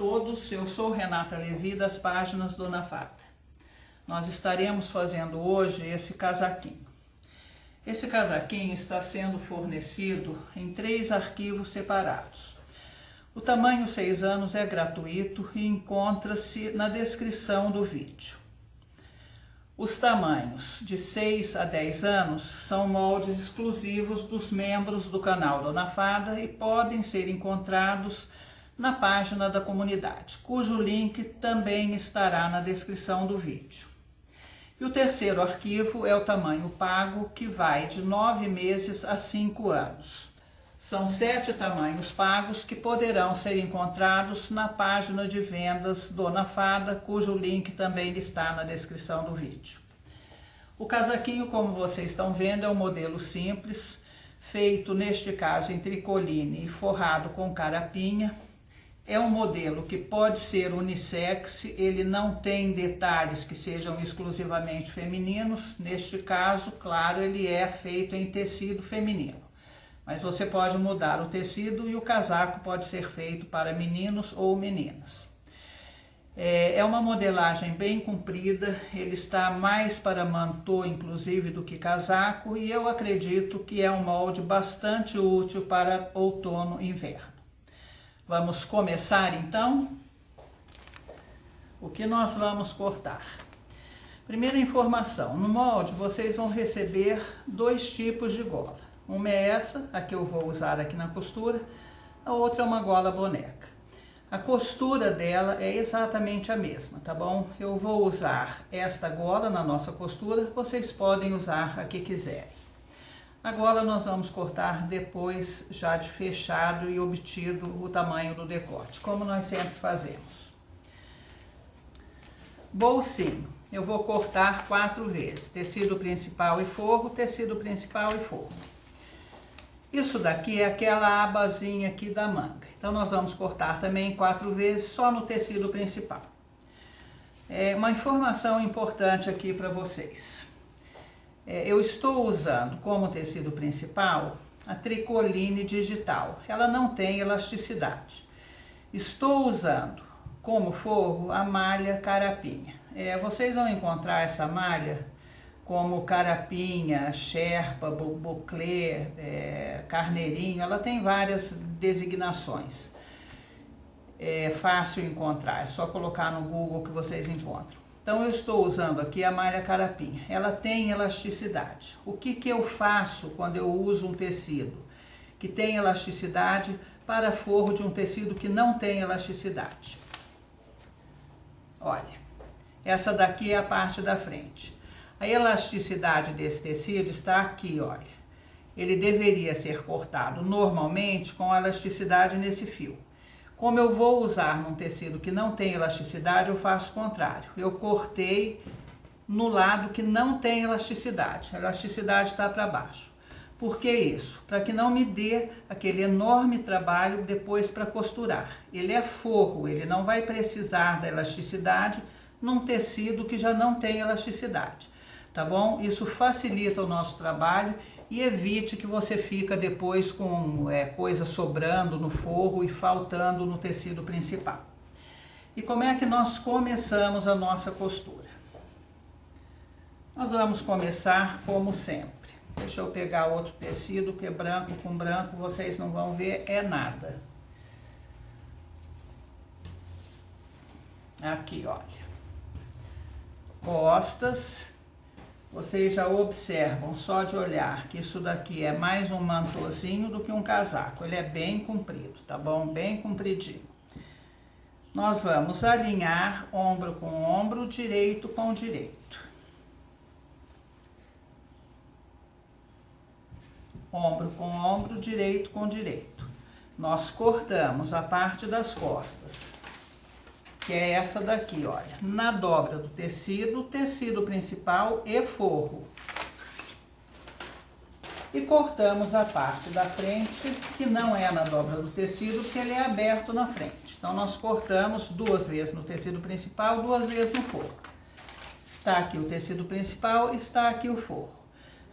todos, eu sou Renata Levi das páginas Dona Fada. Nós estaremos fazendo hoje esse casaquinho. Esse casaquinho está sendo fornecido em 3 arquivos separados. O tamanho 6 anos é gratuito e encontra-se na descrição do vídeo. Os tamanhos de 6 a 10 anos são moldes exclusivos dos membros do canal Dona Fada e podem ser encontrados na página da comunidade, cujo link também estará na descrição do vídeo. E o terceiro arquivo é o tamanho pago, que vai de 9 meses a 5 anos. São 7 tamanhos pagos que poderão ser encontrados na página de vendas Dona Fada, cujo link também está na descrição do vídeo. O casaquinho, como vocês estão vendo, é um modelo simples, feito neste caso em tricoline e forrado com carapinha. É um modelo que pode ser unissex, ele não tem detalhes que sejam exclusivamente femininos. Neste caso, claro, ele é feito em tecido feminino. Mas você pode mudar o tecido e o casaco pode ser feito para meninos ou meninas. É uma modelagem bem comprida, ele está mais para mantô, inclusive, do que casaco, e eu acredito que é um molde bastante útil para outono e inverno. Vamos começar então? O que nós vamos cortar? Primeira informação, no molde vocês vão receber 2 tipos de gola. Uma é essa, a que eu vou usar aqui na costura, a outra é uma gola boneca. A costura dela é exatamente a mesma, tá bom? Eu vou usar esta gola na nossa costura, vocês podem usar a que quiserem. A gola nós vamos cortar depois já de fechado e obtido o tamanho do decote, como nós sempre fazemos. Bolsinho, eu vou cortar 4 vezes, tecido principal e forro, tecido principal e forro. Isso daqui é aquela abazinha aqui da manga, então nós vamos cortar também 4 vezes só no tecido principal. Uma informação importante aqui para vocês. Eu estou usando como tecido principal a tricoline digital, ela não tem elasticidade. Estou usando como forro a malha carapinha. Vocês vão encontrar essa malha como carapinha, sherpa, bouclé, carneirinho, ela tem várias designações. É fácil encontrar, é só colocar no Google que vocês encontram. Então eu estou usando aqui a malha carapinha, ela tem elasticidade. O que eu faço quando eu uso um tecido que tem elasticidade para forro de um tecido que não tem elasticidade? Olha, essa daqui é a parte da frente. A elasticidade desse tecido está aqui, olha. Ele deveria ser cortado normalmente com a elasticidade nesse fio. Como eu vou usar num tecido que não tem elasticidade, eu faço o contrário. Eu cortei no lado que não tem elasticidade. A elasticidade está para baixo. Por que isso? Para que não me dê aquele enorme trabalho depois para costurar. Ele é forro, ele não vai precisar da elasticidade num tecido que já não tem elasticidade. Tá bom? Isso facilita o nosso trabalho e evite que você fica depois com coisa sobrando no forro e faltando no tecido principal. E como é que nós começamos a nossa costura? Nós vamos começar como sempre. Deixa eu pegar outro tecido, porque branco com branco vocês não vão ver nada. Aqui, olha. Costas. Vocês já observam, só de olhar, que isso daqui é mais um mantozinho do que um casaco. Ele é bem comprido, tá bom? Bem compridinho. Nós vamos alinhar ombro com ombro, direito com direito. Ombro com ombro, direito com direito. Nós cortamos a parte das costas, que é essa daqui, olha, na dobra do tecido, tecido principal e forro. E cortamos a parte da frente, que não é na dobra do tecido, porque ele é aberto na frente. Então, nós cortamos 2 vezes no tecido principal, 2 vezes no forro. Está aqui o tecido principal, está aqui o forro.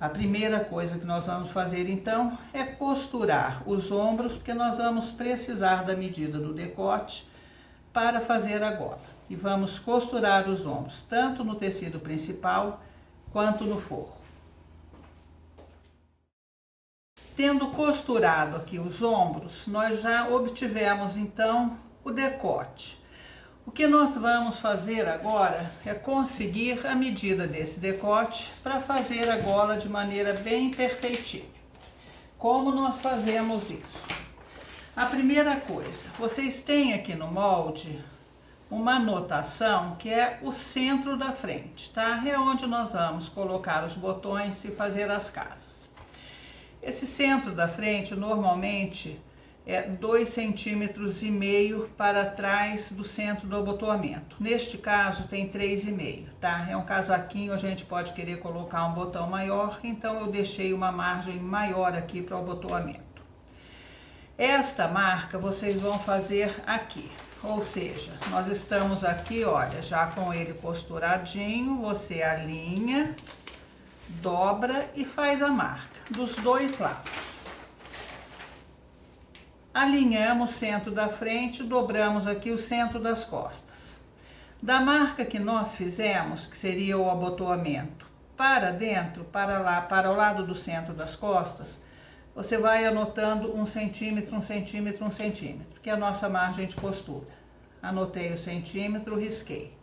A primeira coisa que nós vamos fazer, então, é costurar os ombros, porque nós vamos precisar da medida do decote para fazer a gola. E vamos costurar os ombros, tanto no tecido principal quanto no forro. Tendo costurado aqui os ombros, nós já obtivemos então o decote. O que nós vamos fazer agora é conseguir a medida desse decote para fazer a gola de maneira bem perfeitinha. Como nós fazemos isso? A primeira coisa, vocês têm aqui no molde uma anotação que é o centro da frente, tá? É onde nós vamos colocar os botões e fazer as casas. Esse centro da frente normalmente é 2,5 centímetros para trás do centro do abotoamento. Neste caso tem 3,5, tá? É um casaquinho, a gente pode querer colocar um botão maior, então eu deixei uma margem maior aqui para o abotoamento. Esta marca vocês vão fazer aqui, ou seja, nós estamos aqui, olha, já com ele costuradinho, você alinha, dobra e faz a marca dos dois lados. Alinhamos o centro da frente, dobramos aqui o centro das costas. Da marca que nós fizemos, que seria o abotoamento, para dentro, para lá, para o lado do centro das costas, você vai anotando 1 centímetro, 1 centímetro, 1 centímetro, que é a nossa margem de costura. Anotei o centímetro, risquei.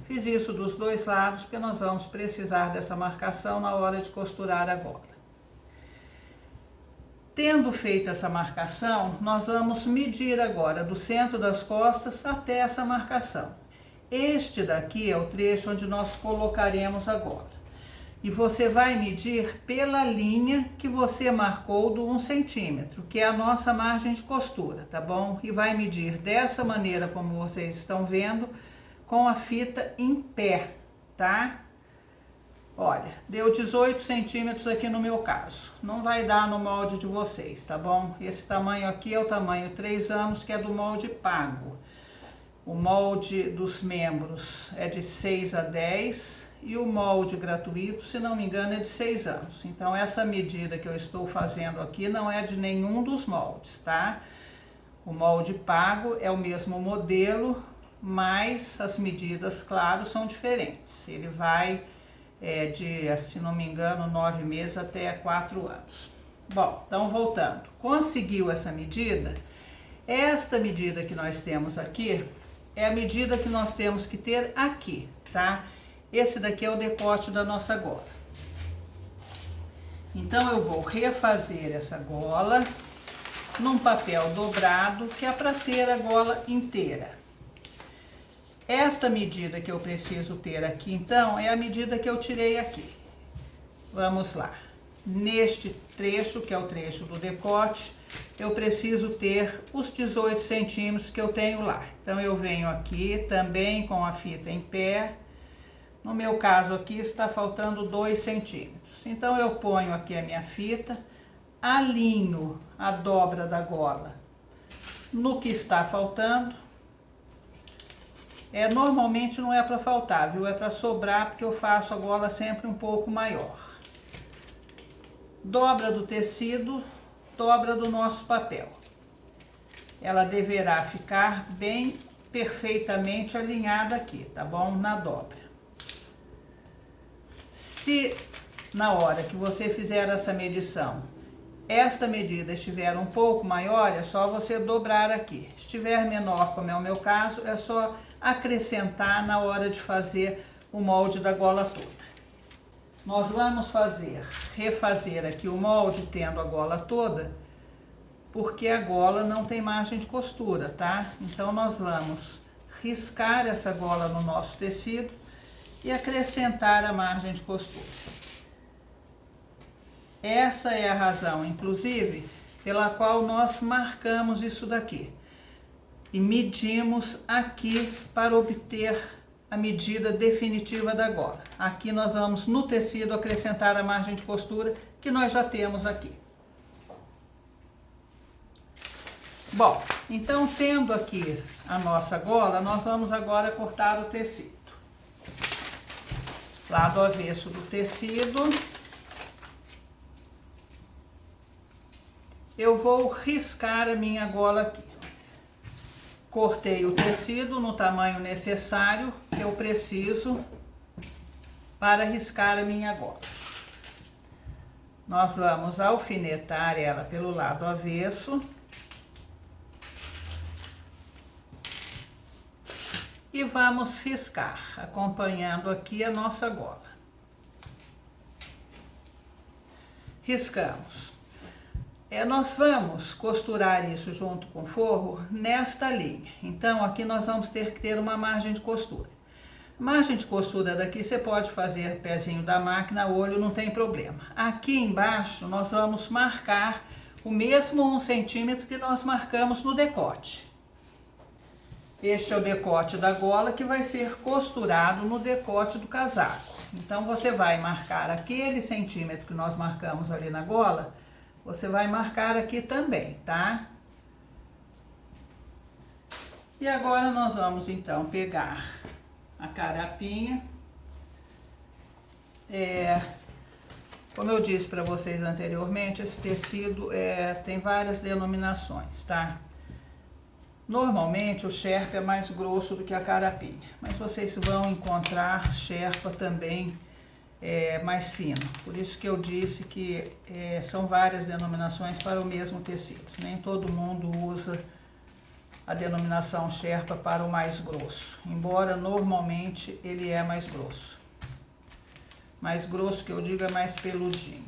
Fiz isso dos dois lados, porque nós vamos precisar dessa marcação na hora de costurar a gola. Tendo feito essa marcação, nós vamos medir agora do centro das costas até essa marcação. Este daqui é o trecho onde nós colocaremos a gola. E você vai medir pela linha que você marcou do 1 centímetro, que é a nossa margem de costura, tá bom? E vai medir dessa maneira, como vocês estão vendo, com a fita em pé, tá? Olha, deu 18 centímetros aqui no meu caso. Não vai dar no molde de vocês, tá bom? Esse tamanho aqui é o tamanho 3 anos, que é do molde pago. O molde dos membros é de 6 a 10 e o molde gratuito, se não me engano, é de 6 anos. Então, essa medida que eu estou fazendo aqui não é de nenhum dos moldes, tá? O molde pago é o mesmo modelo, mas as medidas, claro, são diferentes. Ele vai de, se não me engano, 9 meses até 4 anos. Bom, então voltando. Conseguiu essa medida? Esta medida que nós temos aqui é a medida que nós temos que ter aqui, tá? Esse daqui é o decote da nossa gola. Então, eu vou refazer essa gola num papel dobrado, que é para ter a gola inteira. Esta medida que eu preciso ter aqui, então, é a medida que eu tirei aqui. Vamos lá. Neste trecho, que é o trecho do decote, eu preciso ter os 18 centímetros que eu tenho lá. Então, eu venho aqui também com a fita em pé. No meu caso aqui, está faltando 2 centímetros. Então, eu ponho aqui a minha fita, alinho a dobra da gola no que está faltando. Normalmente não é para faltar, viu? É para sobrar, porque eu faço a gola sempre um pouco maior. Dobra do tecido, dobra do nosso papel. Ela deverá ficar bem perfeitamente alinhada aqui, tá bom? Na dobra. Se na hora que você fizer essa medição, esta medida estiver um pouco maior, é só você dobrar aqui. Se estiver menor, como é o meu caso, é só acrescentar na hora de fazer o molde da gola toda. Nós vamos refazer aqui o molde tendo a gola toda, porque a gola não tem margem de costura, tá? Então, nós vamos riscar essa gola no nosso tecido e acrescentar a margem de costura. Essa é a razão, inclusive, pela qual nós marcamos isso daqui. E medimos aqui para obter a medida definitiva da gola. Aqui nós vamos no tecido acrescentar a margem de costura que nós já temos aqui. Bom, então tendo aqui a nossa gola, nós vamos agora cortar o tecido. Lado avesso do tecido. Eu vou riscar a minha gola aqui. cortei o tecido no tamanho necessário que eu preciso para riscar a minha gola. Nós vamos alfinetar ela pelo lado avesso e vamos riscar, acompanhando aqui a nossa gola. Riscamos. Nós vamos costurar isso junto com o forro nesta linha. Então, aqui nós vamos ter que ter uma margem de costura. Margem de costura daqui você pode fazer pezinho da máquina, olho, não tem problema. Aqui embaixo nós vamos marcar o mesmo 1 centímetro que nós marcamos no decote. Este é o decote da gola que vai ser costurado no decote do casaco. Então, você vai marcar aquele centímetro que nós marcamos ali na gola, você vai marcar aqui também, tá? E agora nós vamos então pegar a carapinha. Como eu disse para vocês anteriormente, esse tecido tem várias denominações, tá? Normalmente o Sherpa é mais grosso do que a carapinha, mas vocês vão encontrar Sherpa também mais fino. Por isso que eu disse que são várias denominações para o mesmo tecido. Nem todo mundo usa a denominação Sherpa para o mais grosso, embora normalmente ele é mais grosso. Mais grosso que eu digo é mais peludinho.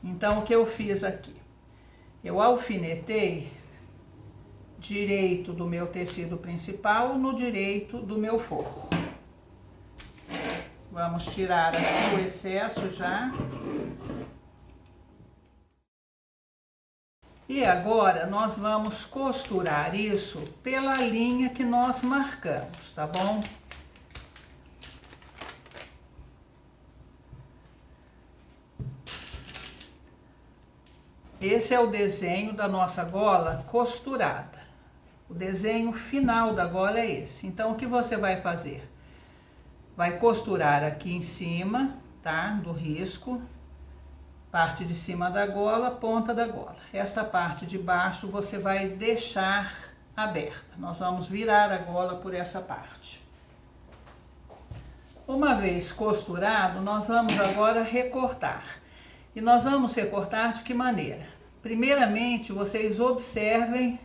Então, o que eu fiz aqui? Eu alfinetei direito do meu tecido principal no direito do meu forro. Vamos tirar aqui o excesso já. E agora nós vamos costurar isso pela linha que nós marcamos, tá bom? Esse é o desenho da nossa gola costurada. O desenho final da gola é esse. Então, o que você vai fazer? Vai costurar aqui em cima, tá? Do risco, parte de cima da gola, ponta da gola. Essa parte de baixo você vai deixar aberta. Nós vamos virar a gola por essa parte. Uma vez costurado, nós vamos agora recortar. E nós vamos recortar de que maneira? Primeiramente, vocês observem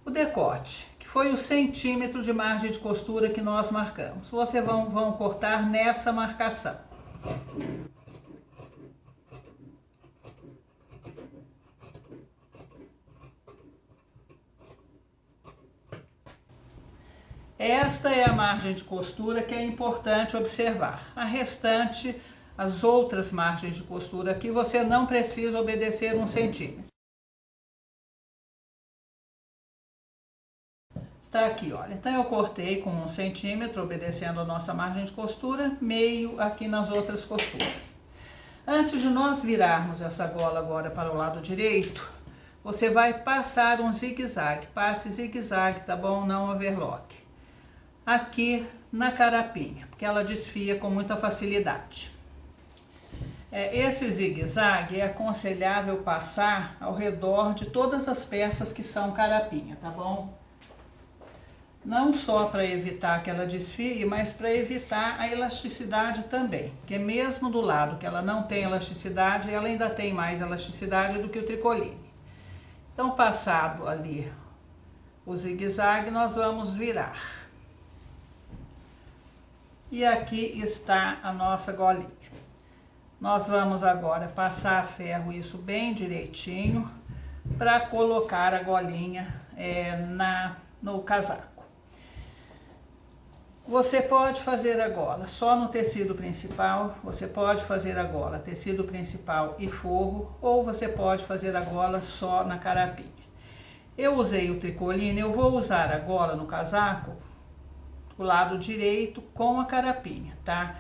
o decote, que foi o centímetro de margem de costura que nós marcamos. Vocês vão cortar nessa marcação. Esta é a margem de costura que é importante observar. A restante, as outras margens de costura aqui, você não precisa obedecer 1 centímetro. Está aqui, olha. Então, eu cortei com 1 centímetro, obedecendo a nossa margem de costura, meio aqui nas outras costuras. Antes de nós virarmos essa gola agora para o lado direito, você vai passar um zigue-zague. Passe zigue-zague, tá bom? Não overlock. Aqui na carapinha, porque ela desfia com muita facilidade. Esse zigue-zague é aconselhável passar ao redor de todas as peças que são carapinha, tá bom? Não só para evitar que ela desfie, mas para evitar a elasticidade também. Porque mesmo do lado que ela não tem elasticidade, ela ainda tem mais elasticidade do que o tricoline. Então, passado ali o zigue-zague, nós vamos virar. E aqui está a nossa golinha. Nós vamos agora passar a ferro isso bem direitinho para colocar a golinha no casaco. Você pode fazer a gola só no tecido principal, você pode fazer a gola tecido principal e forro, ou você pode fazer a gola só na carapinha. Eu usei o tricoline, eu vou usar a gola no casaco, o lado direito com a carapinha, tá?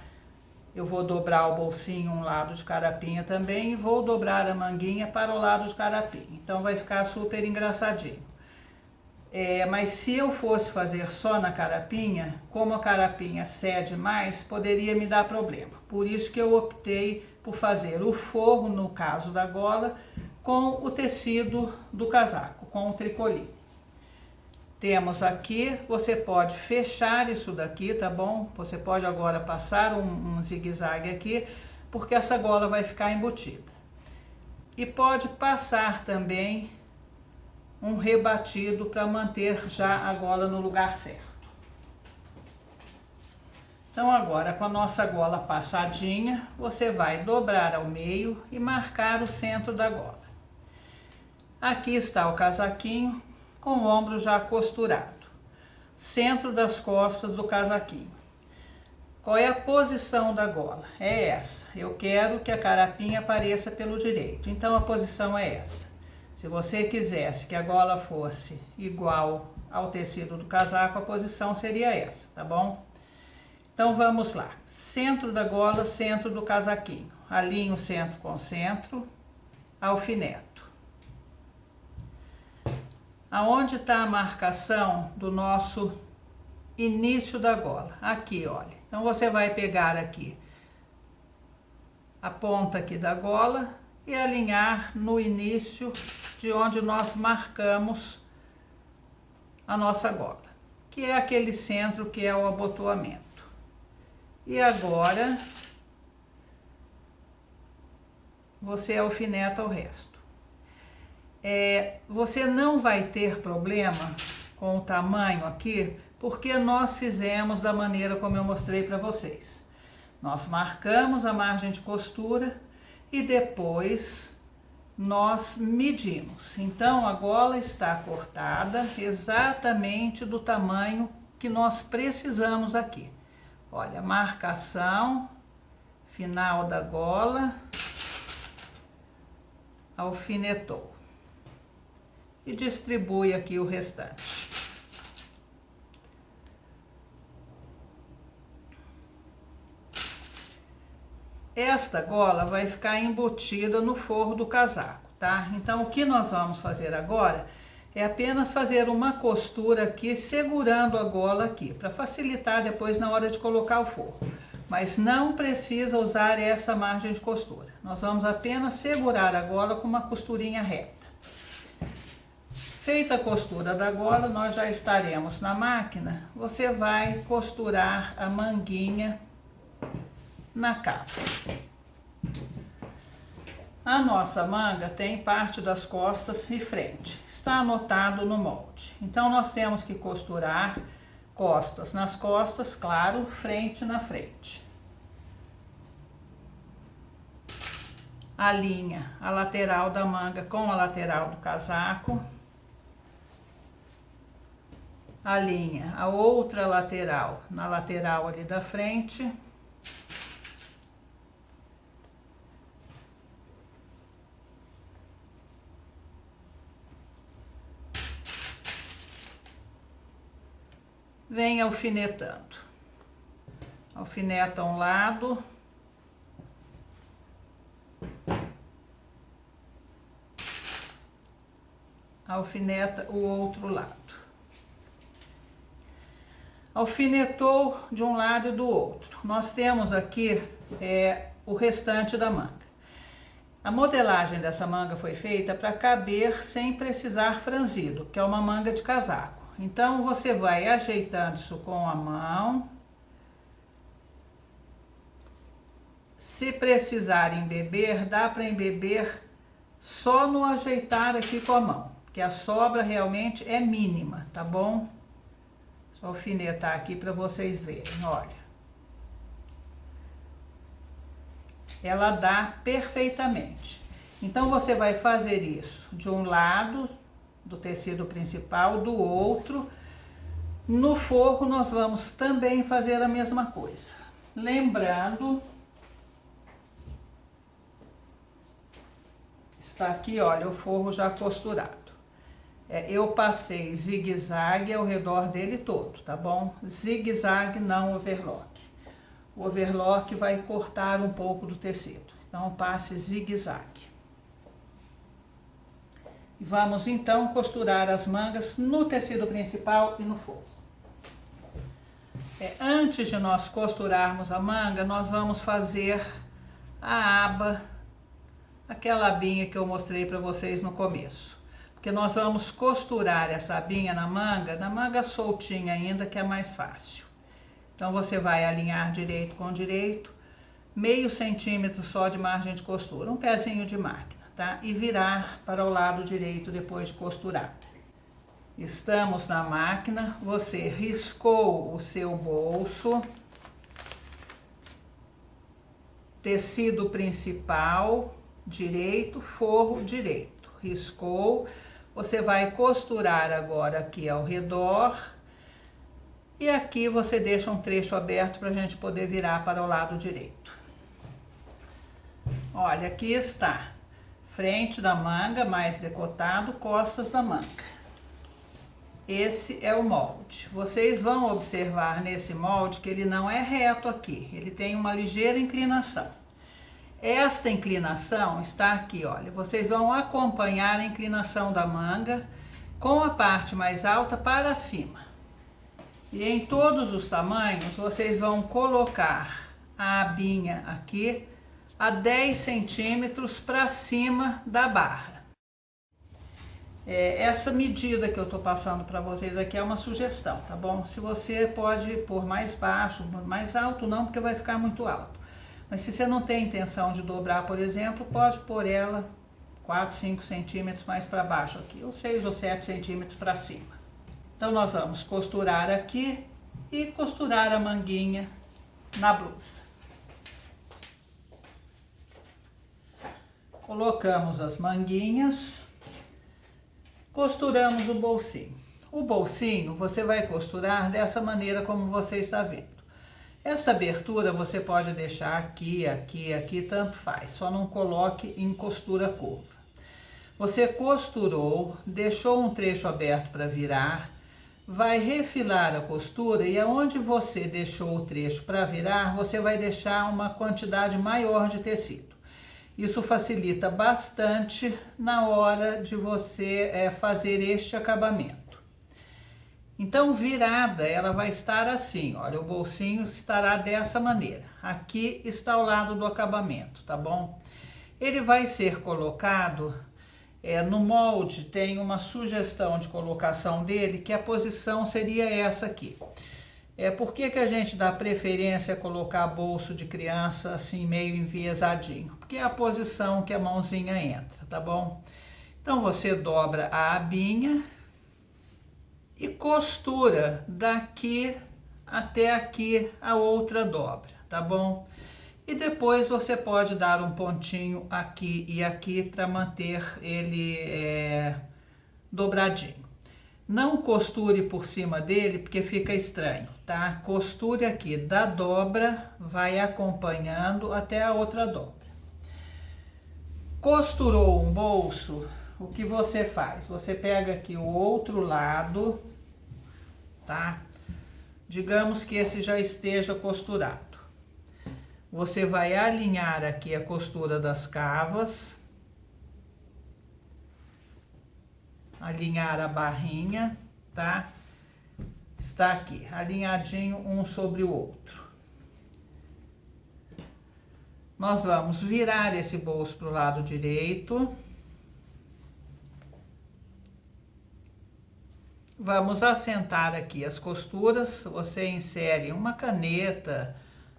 Eu vou dobrar o bolsinho um lado de carapinha também e vou dobrar a manguinha para o lado de carapinha. Então, vai ficar super engraçadinho. Mas se eu fosse fazer só na carapinha, como a carapinha cede mais, poderia me dar problema. Por isso que eu optei por fazer o forro, no caso da gola, com o tecido do casaco, com o tricoline. Temos aqui, você pode fechar isso daqui, tá bom? Você pode agora passar um zigue-zague aqui, porque essa gola vai ficar embutida. E pode passar também um rebatido para manter já a gola no lugar certo. Então agora, com a nossa gola passadinha, você vai dobrar ao meio e marcar o centro da gola. Aqui está o casaquinho com o ombro já costurado, centro das costas do casaquinho. Qual é a posição da gola? É essa. Eu quero que a carapinha apareça pelo direito, então a posição é essa. Se você quisesse que a gola fosse igual ao tecido do casaco, a posição seria essa, tá bom? Então vamos lá. Centro da gola, centro do casaquinho. Alinho centro com centro, alfineto. Aonde está a marcação do nosso início da gola? Aqui, olha. Então você vai pegar aqui a ponta aqui da gola e alinhar no início de onde nós marcamos a nossa gola, que é aquele centro que é o abotoamento. E agora você alfineta o resto. Você não vai ter problema com o tamanho aqui, porque nós fizemos da maneira como eu mostrei para vocês. Nós marcamos a margem de costura e depois nós medimos. Então a gola está cortada exatamente do tamanho que nós precisamos aqui. Olha, marcação, final da gola, alfinetou. E distribui aqui o restante. Esta gola vai ficar embutida no forro do casaco, tá? Então, o que nós vamos fazer agora é apenas fazer uma costura aqui, segurando a gola aqui, para facilitar depois na hora de colocar o forro. Mas não precisa usar essa margem de costura. Nós vamos apenas segurar a gola com uma costurinha reta. Feita a costura da gola, nós já estaremos na máquina. Você vai costurar a manguinha na capa. A nossa manga tem parte das costas e frente. Está anotado no molde. Então, nós temos que costurar costas nas costas, claro, frente na frente. Alinha a lateral da manga com a lateral do casaco. Alinha a outra lateral na lateral ali da frente. Vem alfinetando. Alfineta um lado. Alfineta o outro lado. Alfinetou de um lado e do outro. Nós temos aqui o restante da manga. A modelagem dessa manga foi feita para caber sem precisar franzido, que é uma manga de casaco. Então, você vai ajeitando isso com a mão. Se precisar embeber, dá para embeber só no ajeitar aqui com a mão, porque a sobra realmente é mínima, tá bom? Só alfinetar aqui para vocês verem, olha. Ela dá perfeitamente. Então, você vai fazer isso de um lado do tecido principal, do outro. No forro, nós vamos também fazer a mesma coisa. Lembrando, está aqui, olha, o forro já costurado. Eu passei zigue-zague ao redor dele todo, tá bom? Zigue-zague, não overlock. O overlock vai cortar um pouco do tecido. Então, passe zigue-zague. E vamos, então, costurar as mangas no tecido principal e no forro. Antes de nós costurarmos a manga, nós vamos fazer a aba aquela abinha que eu mostrei para vocês no começo. Porque nós vamos costurar essa abinha na manga soltinha ainda, que é mais fácil. Então você vai alinhar direito com direito, meio centímetro só de margem de costura, um pezinho de máquina, tá? E virar para o lado direito depois de costurar. Estamos na máquina, você riscou o seu bolso, tecido principal direito, forro direito, riscou, você vai costurar agora aqui ao redor e aqui você deixa um trecho aberto para a gente poder virar para o lado direito. Olha, aqui está, frente da manga mais decotado, costas da manga. Esse é o molde. Vocês vão observar nesse molde que ele não é reto aqui, ele tem uma ligeira inclinação. Esta inclinação está aqui, olha, vocês vão acompanhar a inclinação da manga com a parte mais alta para cima. E em todos os tamanhos, vocês vão colocar a abinha aqui a 10 centímetros para cima da barra. Essa medida que eu tô passando para vocês aqui é uma sugestão, tá bom? Se você pode pôr mais baixo, mais alto não, porque vai ficar muito alto. Mas se você não tem intenção de dobrar, por exemplo, pode pôr ela 4, 5 centímetros mais para baixo aqui, ou 6 ou 7 centímetros para cima. Então nós vamos costurar aqui e costurar a manguinha na blusa. Colocamos as manguinhas. Costuramos o bolsinho. O bolsinho você vai costurar dessa maneira como você está vendo. Essa abertura você pode deixar aqui, aqui, aqui, tanto faz. Só não coloque em costura curva. Você costurou, deixou um trecho aberto para virar, vai refilar a costura e aonde você deixou o trecho para virar, você vai deixar uma quantidade maior de tecido. Isso facilita bastante na hora de você fazer este acabamento. Então, virada, ela vai estar assim, olha, o bolsinho estará dessa maneira. Aqui está o lado do acabamento, tá bom? Ele vai ser colocado, no molde tem uma sugestão de colocação dele, que a posição seria essa aqui. Por que a gente dá preferência a colocar bolso de criança assim meio enviesadinho? Porque é a posição que a mãozinha entra, tá bom? Então você dobra a abinha e costura daqui até aqui a outra dobra, tá bom? E depois você pode dar um pontinho aqui e aqui para manter ele dobradinho. Não costure por cima dele, porque fica estranho, tá? Costure aqui da dobra, vai acompanhando até a outra dobra. Costurou um bolso, o que você faz? Você pega aqui o outro lado, tá? Digamos que esse já esteja costurado. Você vai alinhar aqui a costura das cavas. Alinhar a barrinha, tá? Está aqui, alinhadinho um sobre o outro. Nós vamos virar esse bolso para o lado direito. Vamos assentar aqui as costuras. Você insere uma caneta,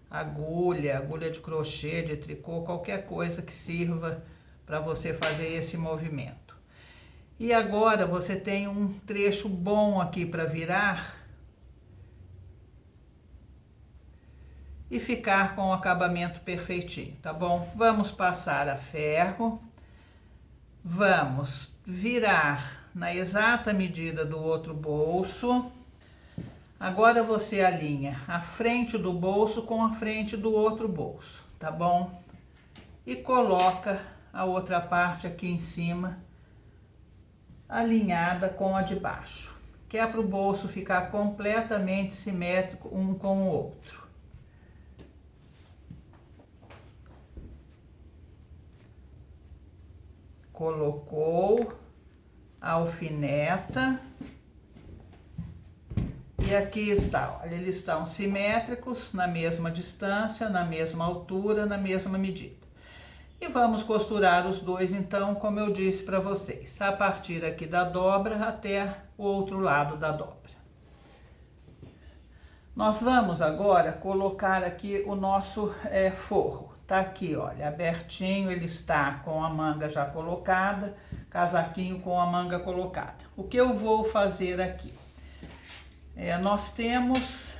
agulha de crochê, de tricô, qualquer coisa que sirva para você fazer esse movimento. E agora você tem um trecho bom aqui para virar e ficar com o acabamento perfeitinho, tá bom? Vamos passar a ferro, vamos virar na exata medida do outro bolso. Agora você alinha a frente do bolso com a frente do outro bolso, tá bom? E coloca a outra parte aqui em cima, alinhada com a de baixo, que é para o bolso ficar completamente simétrico um com o outro. Colocou, alfineta, e aqui está, olha, eles estão simétricos, na mesma distância, na mesma altura, na mesma medida. E vamos costurar os dois, então, como eu disse para vocês, a partir aqui da dobra até o outro lado da dobra. Nós vamos agora colocar aqui o nosso forro. Tá aqui, olha, abertinho, ele está com a manga já colocada, casaquinho com a manga colocada. O que eu vou fazer aqui? Nós temos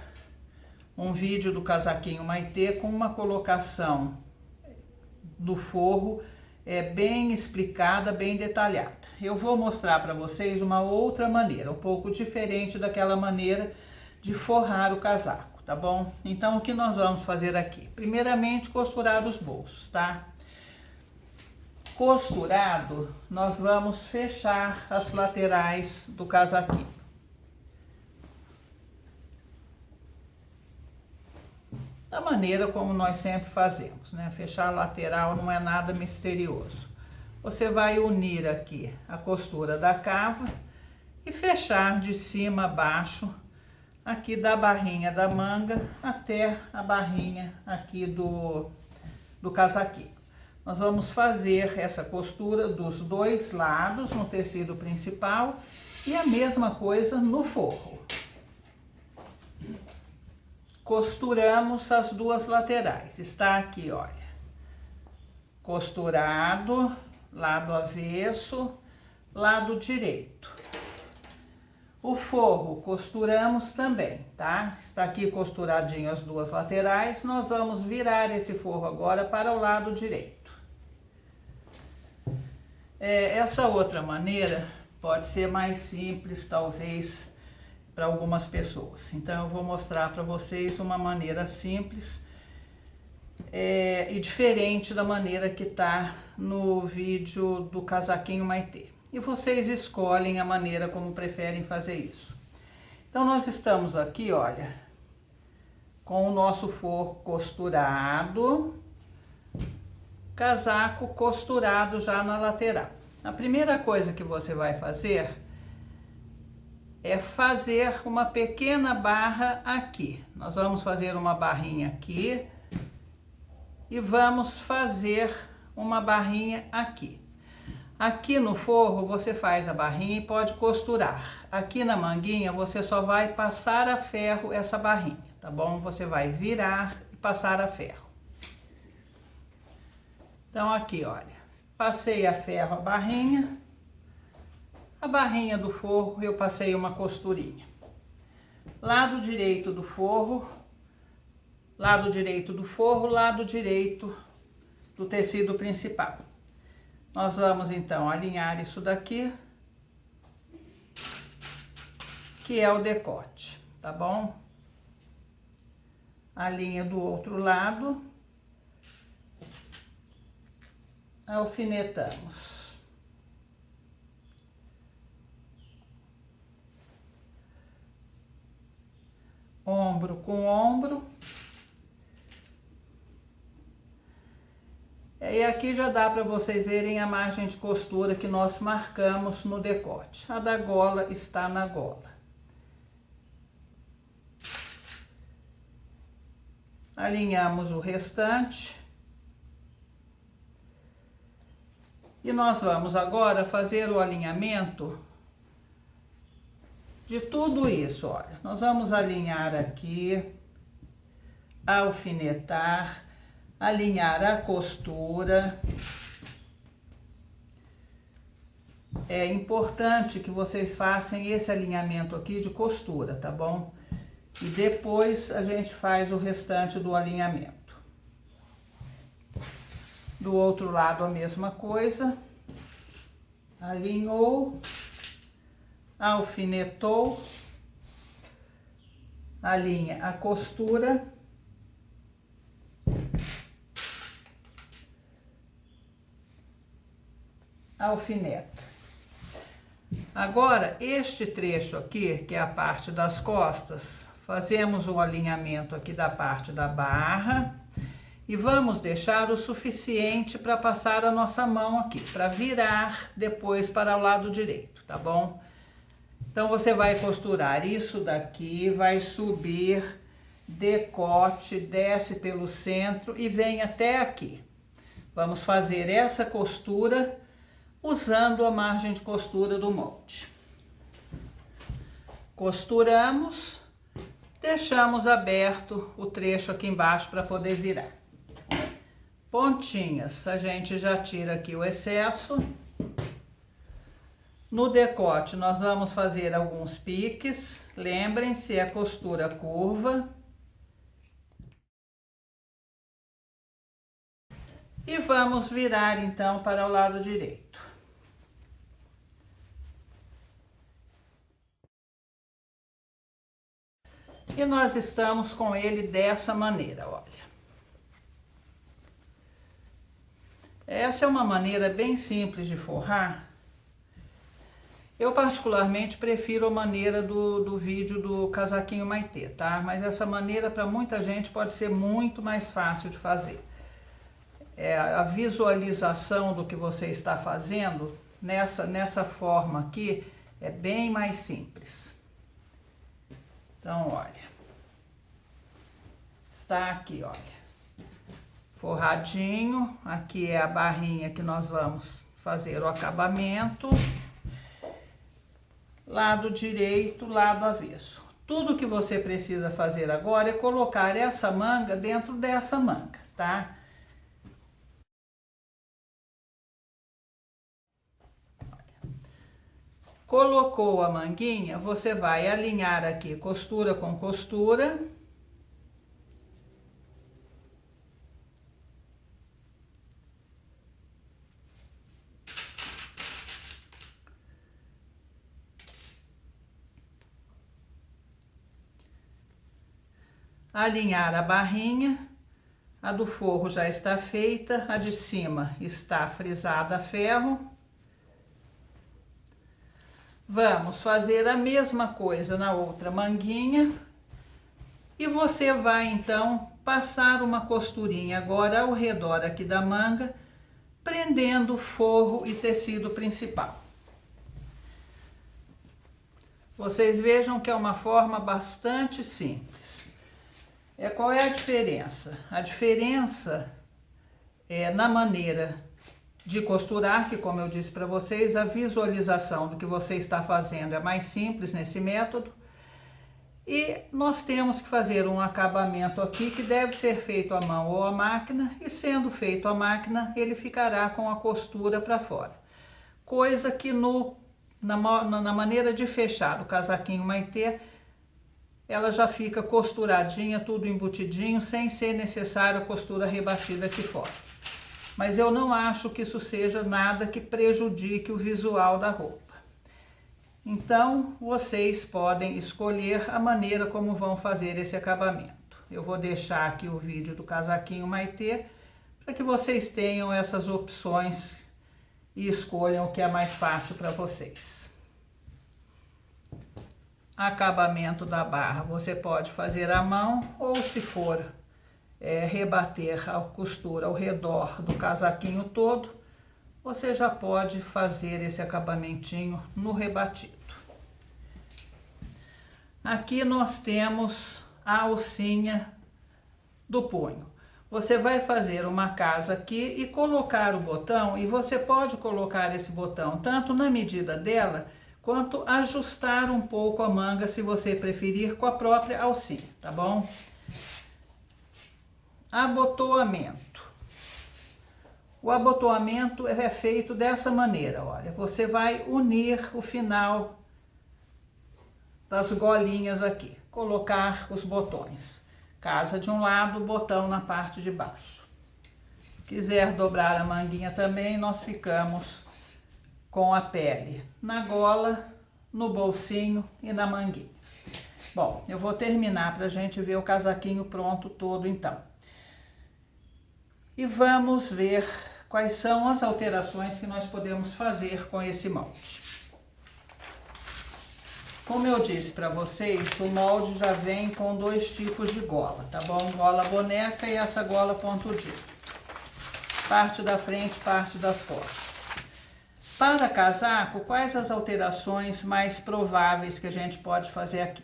um vídeo do casaquinho Maitê com uma colocação do forro bem explicada, bem detalhada. Eu vou mostrar para vocês uma outra maneira, um pouco diferente daquela maneira de forrar o casaco, tá bom? Então, o que nós vamos fazer aqui? Primeiramente, costurar os bolsos, tá? Costurado, nós vamos fechar as laterais do casaquinho. Da maneira como nós sempre fazemos, né? Fechar a lateral não é nada misterioso. Você vai unir aqui a costura da cava e fechar de cima a baixo, aqui da barrinha da manga até a barrinha aqui do casaquinho. Nós vamos fazer essa costura dos dois lados no tecido principal e a mesma coisa no forro. Costuramos as duas laterais, está aqui, olha, costurado, lado avesso, lado direito. O forro costuramos também, tá? Está aqui costuradinho as duas laterais, nós vamos virar esse forro agora para o lado direito. Essa outra maneira pode ser mais simples, talvez, para algumas pessoas. Então, eu vou mostrar para vocês uma maneira simples e diferente da maneira que tá no vídeo do casaquinho Maitê. E vocês escolhem a maneira como preferem fazer isso. Então, nós estamos aqui, olha, com o nosso forro costurado, casaco costurado já na lateral. A primeira coisa que você vai fazer é fazer uma pequena barra aqui. Nós vamos fazer uma barrinha aqui e vamos fazer uma barrinha aqui. Aqui no forro você faz a barrinha e pode costurar. Aqui na manguinha você só vai passar a ferro essa barrinha, tá bom? Você vai virar e passar a ferro. Então aqui, olha, passei a ferro a barrinha do forro eu passei uma costurinha. Lado direito do forro, lado direito do forro, lado direito do tecido principal. Nós vamos então alinhar isso daqui, que é o decote, tá bom? Alinha do outro lado, alfinetamos. Ombro com ombro. E aqui já dá para vocês verem a margem de costura que nós marcamos no decote. A da gola está na gola. Alinhamos o restante. E nós vamos agora fazer o alinhamento de tudo isso, olha. Nós vamos alinhar aqui, alfinetar, alinhar a costura. É importante que vocês façam esse alinhamento aqui de costura, tá bom? E depois a gente faz o restante do alinhamento. Do outro lado a mesma coisa. Alinhou, alfinetou, alinha a costura. Alfineta. Agora, este trecho aqui, que é a parte das costas, fazemos o alinhamento aqui da parte da barra e vamos deixar o suficiente para passar a nossa mão aqui, para virar depois para o lado direito, tá bom? Então, você vai costurar isso daqui, vai subir, decote, desce pelo centro e vem até aqui. Vamos fazer essa costura usando a margem de costura do molde. Costuramos, deixamos aberto o trecho aqui embaixo para poder virar. Pontinhas, a gente já tira aqui o excesso. No decote, nós vamos fazer alguns piques. Lembrem-se, é costura curva. E vamos virar então para o lado direito. E nós estamos com ele dessa maneira, olha. Essa é uma maneira bem simples de forrar. Eu particularmente prefiro a maneira do vídeo do casaquinho Maitê, tá? Mas essa maneira para muita gente pode ser muito mais fácil de fazer. A visualização do que você está fazendo nessa forma aqui é bem mais simples. Então, olha, está aqui, olha, forradinho. Aqui é a barrinha que nós vamos fazer o acabamento. Lado direito, lado avesso. Tudo que você precisa fazer agora é colocar essa manga dentro dessa manga, tá? Colocou a manguinha, você vai alinhar aqui costura com costura. Alinhar a barrinha, a do forro já está feita, a de cima está frisada a ferro. Vamos fazer a mesma coisa na outra manguinha e você vai então passar uma costurinha agora ao redor aqui da manga, prendendo forro e tecido principal. Vocês vejam que é uma forma bastante simples. Qual é a diferença? A diferença é na maneira de costurar, que como eu disse para vocês, a visualização do que você está fazendo é mais simples nesse método. E nós temos que fazer um acabamento aqui que deve ser feito à mão ou à máquina, e sendo feito à máquina, ele ficará com a costura para fora. Coisa que na maneira de fechar o casaquinho Maitê, ela já fica costuradinha, tudo embutidinho, sem ser necessária a costura rebatida aqui fora. Mas eu não acho que isso seja nada que prejudique o visual da roupa. Então, vocês podem escolher a maneira como vão fazer esse acabamento. Eu vou deixar aqui o vídeo do casaquinho Maitê, para que vocês tenham essas opções e escolham o que é mais fácil para vocês. Acabamento da barra, você pode fazer à mão, ou se for rebater a costura ao redor do casaquinho todo, você já pode fazer esse acabamentinho no rebatido. Aqui nós temos a alcinha do punho. Você vai fazer uma casa aqui e colocar o botão, e você pode colocar esse botão tanto na medida dela, quanto ajustar um pouco a manga, se você preferir, com a própria alcinha, tá bom? Abotoamento. O abotoamento é feito dessa maneira, olha. Você vai unir o final das golinhas aqui, colocar os botões. Casa de um lado, botão na parte de baixo. Quiser dobrar a manguinha também, nós ficamos com a pele na gola, no bolsinho e na manguinha. Bom, eu vou terminar para a gente ver o casaquinho pronto todo então. E vamos ver quais são as alterações que nós podemos fazer com esse molde. Como eu disse para vocês, o molde já vem com dois tipos de gola, tá bom? Gola boneca e essa gola pontudinha. Parte da frente, parte das costas. Para casaco, quais as alterações mais prováveis que a gente pode fazer aqui?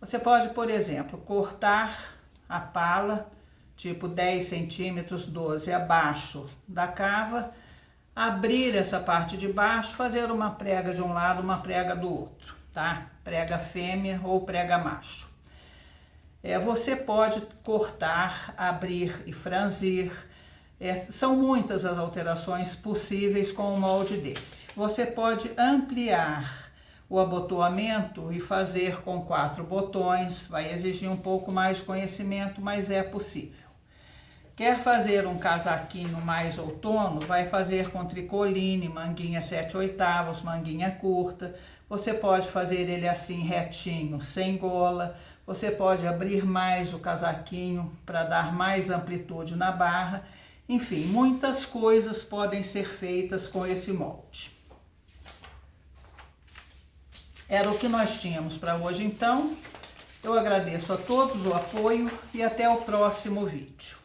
Você pode, por exemplo, cortar a pala tipo 10 centímetros, 12 abaixo da cava, abrir essa parte de baixo, fazer uma prega de um lado, uma prega do outro, tá? Prega fêmea ou prega macho. Você pode cortar, abrir e franzir. São muitas as alterações possíveis com um molde desse. Você pode ampliar o abotoamento e fazer com 4 botões. Vai exigir um pouco mais de conhecimento, mas é possível. Quer fazer um casaquinho mais outono? Vai fazer com tricoline, manguinha 7/8, manguinha curta. Você pode fazer ele assim retinho, sem gola. Você pode abrir mais o casaquinho para dar mais amplitude na barra. Enfim, muitas coisas podem ser feitas com esse molde. Era o que nós tínhamos para hoje então. Eu agradeço a todos o apoio e até o próximo vídeo.